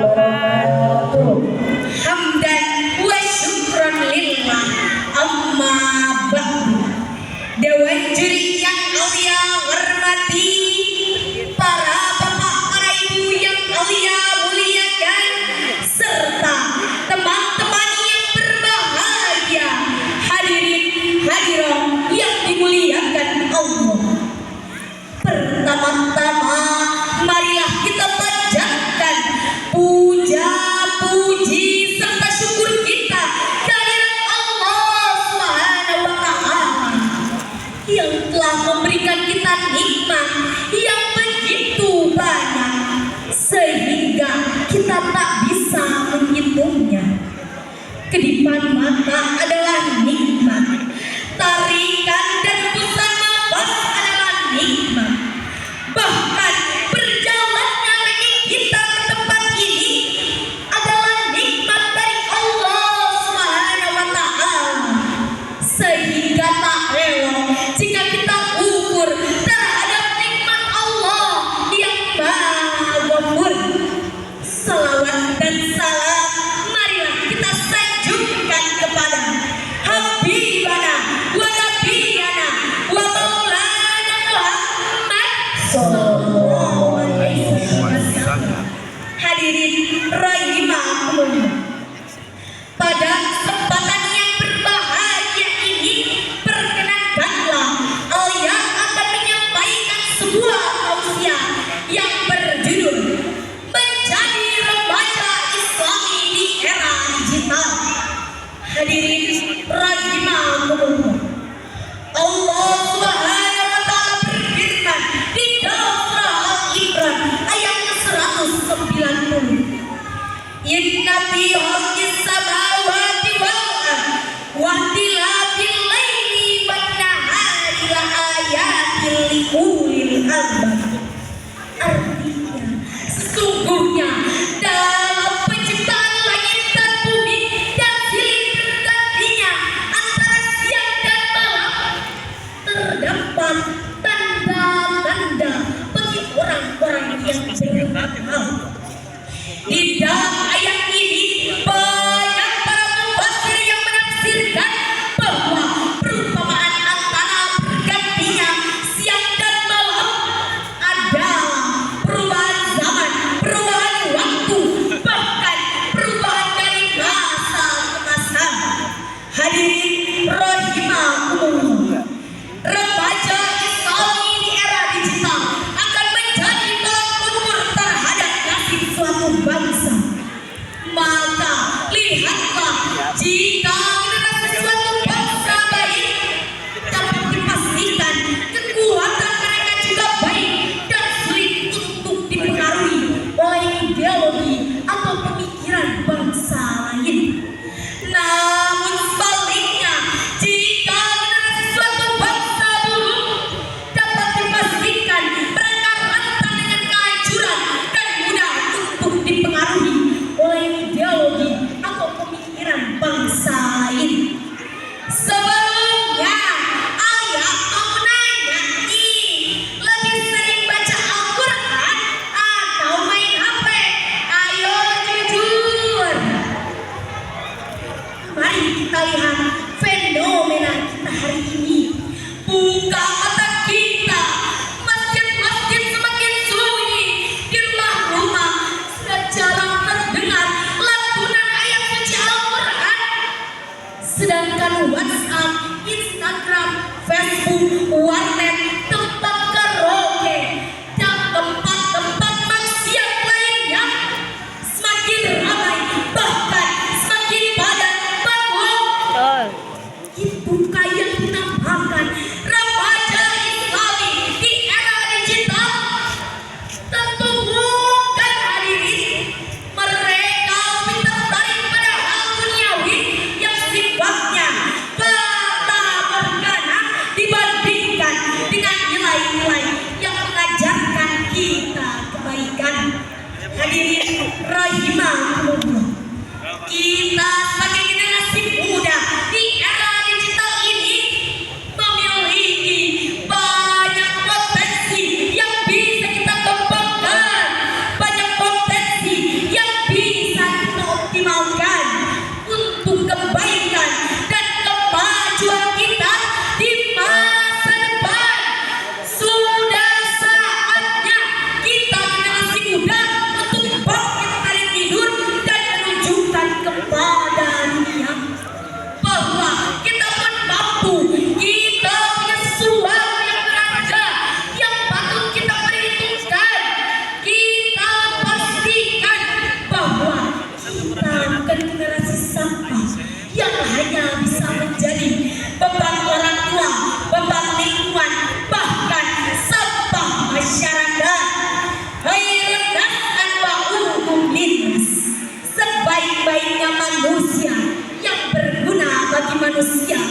wabarakatuh. Hamdan wa syukron lillah amma ba'du. Dewan juri yang mulia hormati, para bapak, para ibu yang mulia muliakan, serta teman-teman yang berbahagia, hadirin hadirat yang dimuliakan Allah. Pertama-tama marilah kita panjatkan puja, puji serta syukur kita kehadirat Allah Subhanahu wa Ta'ala yang telah memberikan kita nikmat yang begitu banyak sehingga kita tak bisa menghitungnya. Kedipan mata adalah nikmat, tarikan dan hembusan nafas adalah nikmat. Bahkan berjalannya kaki kita ke tempat ini adalah nikmat dari Allah Subhanahu wa Ta'ala, sehingga tak elok jika kita ukur terhadap nikmat Allah yang Maha Ghafur. Salawat dan salam marilah kita sanjungkan kepada Habibana wa Nabiyana wa Maulana Muhammad sallallahu alaihi wasallam. Hadirin rahimakumullah, pada kesempatan yang berbahagia ini perkenankanlah Alia akan menyampaikan sebuah tausiah yang berjudul Menjadi Remaja Islami di Era Digital. Hadirin rahimakumullah, Allah Subhanahu wa Ta'ala berfirman di dalam surah Al-Imran ayat ke-190, Inna fi khalqis samawati wal ardi wa ikhtilafil laili wan nahari la ayatin liulil albab. Artinya, sesungguhnya dalam penciptaan langit dan bumi dan silih bergantinya antara siang dan malam terdapat tanda-tanda bagi orang-orang yang berakal. Di dalam ayat ini banyak para mufasir yang menafsirkan bahwa perumpamaan antara bergantinya siang dan malam adalah perubahan zaman, perubahan waktu, bahkan perubahan dari masa ke masa. Hadirin rahimakumullah, remaja Islami di era digital akan menjadi tolak ukur terhadap nasib suatu bangsa. Maka lihatlah, jika generasi suatu bangsa baik, dapat dipastikan kekuatan mereka juga baik dan sulit untuk dipengaruhi oleh ideologi atau pemikiran bangsa lain. Namun sebaliknya, jika generasi suatu bangsa buruk, dapat dipastikan mereka rentan dengan kehancuran dan mudah untuk dipengaruhi oleh ideologi atau pemikiran bangsa lain. Sebelumnya, ayah mau nanya nih, lebih sering baca Al-Quran atau main HP? Ayo jujur. Mari kita lihat fenomena kita hari ini. Buka mata kita, masjid-masjid semakin sunyi, di rumah-rumah sudah jarang terdengar lantunan ayat suci Al-Quran. Sedangkan WhatsApp, Instagram, Facebook, warnet, tempat karaoke, dan tempat-tempat maksiat lainnya semakin ramai, bahkan semakin padat penuh. Itu kayak menampakkan remaja Islami di era digital. Tentu bukan hadirin, mereka lebih tertarik pada hal duniawi yang sifatnya bata morgana dibandingkan dengan nilai-nilai yang mengajarkan kita kebaikan. Hadirin rahimakumullah, kita sebagai generasi muda di era digital ini memiliki banyak potensi yang bisa kita kembangkan, banyak potensi yang bisa bergenerasi sampah yang hanya bisa menjadi beban orang tua, beban lingkungan, bahkan sampah masyarakat. Khairun nas anfa'uhum linnas, sebaik-baiknya manusia yang berguna bagi manusia